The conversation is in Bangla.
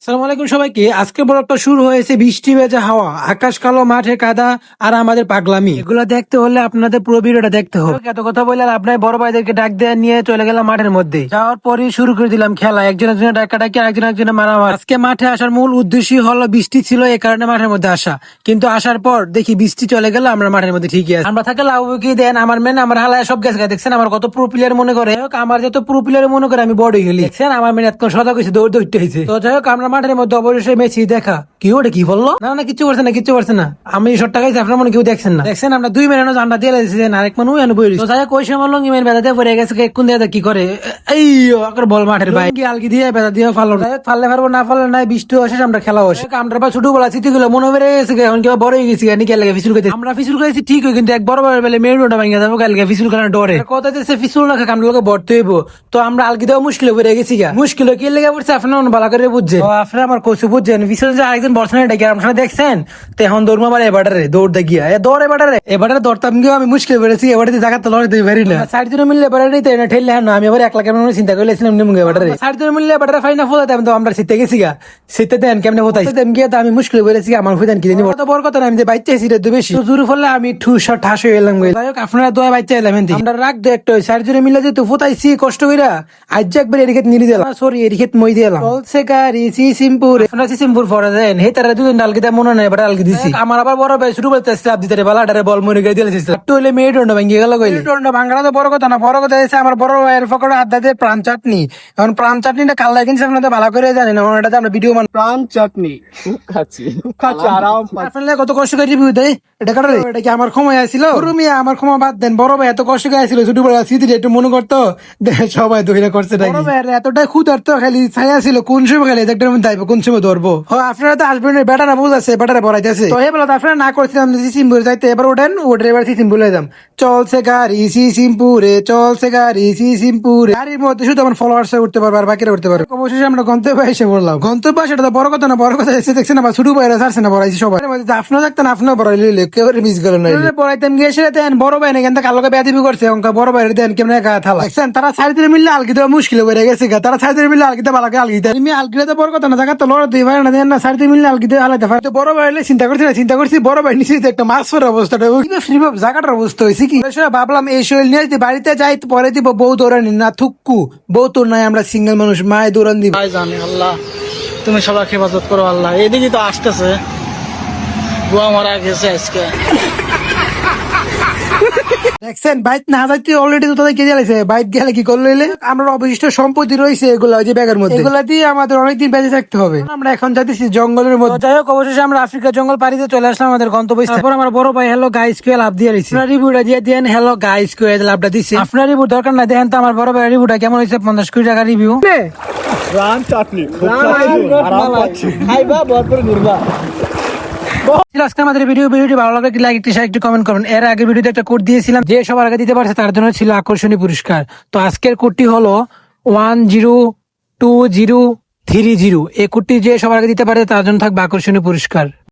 সালাম আলাইকুম সবাইকে। আজকে ব্লগটা শুরু হয়েছে বৃষ্টি ভেজা হাওয়া, আকাশ কালো, মাঠে কাদা আর আমাদের পাগলামি। এগুলো দেখতে হলে আপনাদের পুরো ভিডিওটা দেখতে হবে। এত কথা বললে আপনার বড় ভাইদেরকে ডাক দিয়ে নিয়ে চলে গেলাম মাঠের মধ্যে। যাওয়ার পরই শুরু করে দিলাম খেলা, একজন একজনের ডাকাডাকি, একজন একজনের মারামারি। আজকে মাঠে আসার মূল উদ্দেশ্যই হলো বৃষ্টি ছিল, এই কারণে মাঠের মধ্যে আসা। কিন্তু আসার পর দেখি বৃষ্টি চলে গেল, আমরা মাঠের মধ্যে ঠিকই আছে। আমরা থাকে লাভ কি দেন আমার মেন, আমার হালায় সব গেছে। দেখছেন আমার কত প্রো প্লেয়ার মনে করে, আমার যত প্রো প্লেয়ার মনে করে আমি বড় হয়ে গেলি। দেখছেন আমার মেন এত সদা কইছে, দৌড় দৌড়তে হয়েছে। তো যাই হোক আমরা মাঠের মধ্যে অবশ্যই মেসি দেখা কি ওটা কি বললো, না না কিচ্ছু করছে না, কিচ্ছু করছে না। আমি শর্টটা গাইছি, আপনার মনে কেউ দেখছেন না। দেখছেন আমরা 2 মিনিট আন্ডা দিয়ে দিয়েছেন, আরেক মানুষ বই তো যাই হোক ওই সময় লঙ্গি মেন বেদা দিয়ে পড়ে গেছে। কোন দিয়ে কি করে এই বল মাঠের ভাই আলগি দিয়ে বেদা দিয়ে ফালো, ফাললে পারবো না ফাললে নাই। বৃষ্টি আসে আমরা খেলা বসে আমরা বা ছোটবেলা স্মৃতিগুলো মনে বেড়ে গেছে। এখন কেউ বড় হয়ে গেছি লাগে ফিসুল খাইতে। আমরা ফিসুল খাইছি ঠিক হয়, কিন্তু এক বড় বড় বেলে মেরুটা ভেঙে যাবো কালকে ফিসুল খানা ডরে কথা দিচ্ছে ফিসুল না খাক আমরা লোকে বর্তে হইব। তো আমরা আলগি দেওয়া মুশকিল হয়ে গেছি গা। মুশকিল কি লেগে পড়ছে আপনার ভালো করে বুঝছেন, আপনার আমার কোচে বুঝছেন। ফিসুল যে আরেকজন বর্ষণে ডেকে আমরা দেখছেন। তো এখন দৌড় মারে এবারে দৌড় দেখিয়া দৌড় এবারে দৌড়তাম গিয়ে আমি মুশকিল পেরেছি। এবারে জায়গাতে লড়ে দিতে পারি না। সাইড জন্য মিললে এবারে ঠেললে না, আমি এবার 1 লাখ কেমন চিন্তা করেছিলাম নিমুগে এবারে সাইড জন্য মিললে এবারে ফাইনা ফোলাতে তো আমরা শীতে গেছি গা। শীতে দেন কেমনে হতাই গিয়ে তো আমি মুশকিল পেরেছি। আমার ফুদান কি জানি বড় কথা না, আমি যে বাইতে এসি তো বেশি জোর ফলে আমি ঠাস হয়ে এলাম। যাই হোক আপনারা দোয়া বাইতে এলাম আমরা রাখ দো একটা সাইড জন্য মিলে যেত ফোতাইছি কষ্ট কইরা আজ একবার এরিখেত নিয়ে দিলাম, সরি এরিখেত মই দিলাম বলছে গাড়ি সিম্পুর আপনারা সিম্পুর ফরা দেন হে তারা দুজন ডালকে দেয় মনে নাই এবার ডালকে দিছি। আমার আবার বড় ভাই শুরু করতে স্ল্যাব দিতে বালাটারে বল মরে গিয়ে দিয়েছে। একটু হলে মেয়ে দণ্ড ভেঙে গেল কইলে দণ্ড ভাঙাটা তো বড় কথা না, বড় কথা হচ্ছে আমার বড় ভাইয়ের পকেটে আড্ডা দিয়ে প্রাণ চাটনি। এখন প্রাণ চাটনিটা কাল কিনছে আপনাদের ভালো করে জানেন, এটা আমরা ভিডিও মান প্রাণ চাটনি খাচ্ছি আরাম আপনারা কত কষ্ট করে রিভিউ দেয় এটা কাটারে। এটা কি আমার ক্ষমা আসছিল রুমিয়া, আমার ক্ষমা বাদ দেন। বড় ভাই এত কষ্ট করে আসছিল ছোটবেলা স্মৃতি একটু মনে করতো সবাই দইরা করছে। বড় ভাইয়ের এতটাই ক্ষুধার্ত খালি ছায়া ছিল কোন সময় খালি একটা দাইব কোন সময় ধরবো। আপনারা তো আসবেন বেটারা বুঝাচ্ছে বেটারা বড়াইতেছে। তো এবার আপনারা না করছিলাম সিম্পুর যাইতে, এবার ওঠেন ওঠে এবার সিম্পুলে যাম। চলছে গাড়ি সিম্পুরে, চলছে গাড়ি সিম্পুরে। গাড়ির মধ্যে শুধু আমার ফলোয়ার্স উঠতে পারবে আর বাকিরা উঠতে পারবে। অবশেষে আমরা গন্তব্যে এসে বললাম। গন্তব্য সেটা তো বড় কথা না, বড় কথা এসে দেখছেন আবার ছোট ভাইরা ছাড়ছে না বড়াইছি সবাই। আপনার দেখতেন আপনার বড়াইলে কেউ মিস গেল না বড়াইতেন গিয়ে সেটা দেন। বড় ভাই না কিন্তু কালোকে বেয়াদিবি করছে বড় ভাইয়ের দেন কেমন থালা দেখছেন। তারা সাইডে মিললে আলগি দেওয়া মুশকিল হয়ে গেছে। তারা সাইডে মিললে আলগিতে ভালোকে আলগিতে আলগিতে তো বড় কথা না, জায়গা তো লড়াতে পারে না দেন না। সাইডে মিললে আলগিতে হালাইতে পারে। তো বড় ভাই চিন্তা করছি না, চিন্তা করছি বড় ভাই নিশ্চিত একটা মাছ ফেরার অবস্থাটা জায়গাটার অবস্থা হয়েছে কি ভাবলাম এই শরীর নিয়ে যদি বাড়িতে যাই পরে দিব বউ দৌড়ানি না থুক্কু বউ তোর নাই, আমরা সিঙ্গেল মানুষ মায়ে দৌড়ান দিব। জানি আল্লাহ তুমি সবাইকে হেফাজত করো আল্লাহ। এদিকে তো আসতেছে বুয়া মারা গেছে আজকে দেখছেন বাইক না যাইতে অলরেডি তো তাদের কে জ্বালাইছে। বাইক গেলে কি করলো আমরা অবশিষ্ট সম্পত্তি রয়েছে এগুলা যে ব্যাগের মধ্যে, এগুলা দিয়ে আমাদের অনেকদিন বেঁচে থাকতে হবে। আমরা এখন যাইতেছি জঙ্গলের মধ্যে। যাই হোক অবশেষে আমরা আফ্রিকার জঙ্গল পাড়িতে চলে আসলাম আমাদের গন্তব্যস্থলে। তারপর আমার বড় ভাই হ্যালো গাইস কে লাভ দিয়ে দিয়েছি। আপনার রিভিউটা দিয়ে দেন হ্যালো গাইস কে লাভটা দিচ্ছে। আপনার রিভিউ দরকার না, দেখেন তো আমার বড় ভাই রিভিউটা কেমন হয়েছে। 50 কোটি টাকা রিভিউ। প্রাণ চাটনি খাইবা ভরপুর ঘুরবা। আজকে আমাদের ভিডিওটি ভালো লাগলে লাইক একটি শেয়ার একটি কমেন্ট করুন। এর আগে ভিডিওতে একটা কোড দিয়েছিলাম, যে সবার আগে দিতে পারছে তার জন্য ছিল আকর্ষণীয় পুরস্কার। তো আজকের কোডটি হলো 102030। এই কোডটি যে সবার আগে দিতে পারে তার জন্য থাকবে আকর্ষণীয় পুরস্কার।